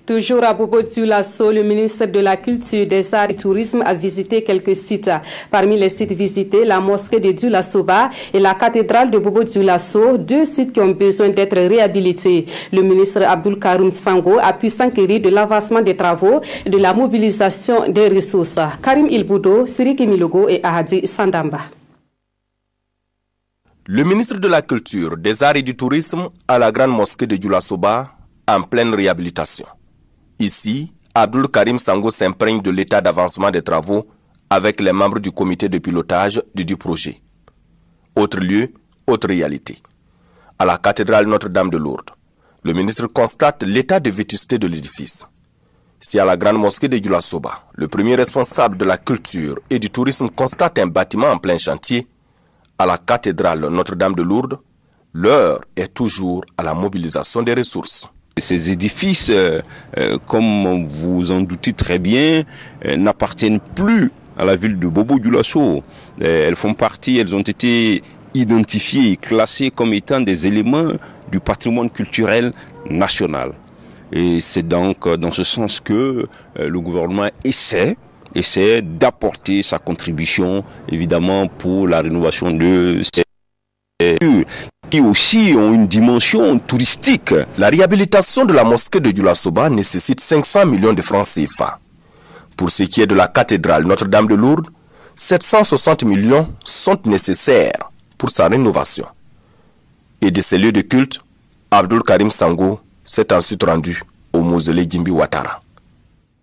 Toujours à Bobo-Dioulasso, le ministre de la Culture, des Arts et du Tourisme a visité quelques sites. Parmi les sites visités, la mosquée de Dioulasso-Ba et la cathédrale de Bobo-Dioulasso, deux sites qui ont besoin d'être réhabilités. Le ministre Abdoul Karim Sango a pu s'enquérir de l'avancement des travaux et de la mobilisation des ressources. Karim Ilboudo, Siriki Milogo et Ahadi Sandamba. Le ministre de la Culture, des Arts et du Tourisme à la grande mosquée de Dioulasso-Ba en pleine réhabilitation. Ici, Abdoul Karim Sango s'imprègne de l'état d'avancement des travaux avec les membres du comité de pilotage du projet. Autre lieu, autre réalité. À la cathédrale Notre-Dame de Lourdes, le ministre constate l'état de vétusté de l'édifice. Si à la grande mosquée de Dioulasso-Ba, le premier responsable de la culture et du tourisme constate un bâtiment en plein chantier, à la cathédrale Notre-Dame de Lourdes, l'heure est toujours à la mobilisation des ressources. Ces édifices, comme vous en doutez très bien, n'appartiennent plus à la ville de Bobo-Dioulasso. Elles font partie, elles ont été identifiées et classées comme étant des éléments du patrimoine culturel national. Et c'est donc dans ce sens que le gouvernement essaie d'apporter sa contribution, évidemment, pour la rénovation de ces qui aussi ont une dimension touristique. La réhabilitation de la mosquée de Dioulasso-Ba nécessite 500 millions de francs CFA. Pour ce qui est de la cathédrale Notre-Dame de Lourdes, 760 millions sont nécessaires pour sa rénovation. Et de ces lieux de culte, Abdoul Karim Sango s'est ensuite rendu au mausolée Gimbi Ouattara.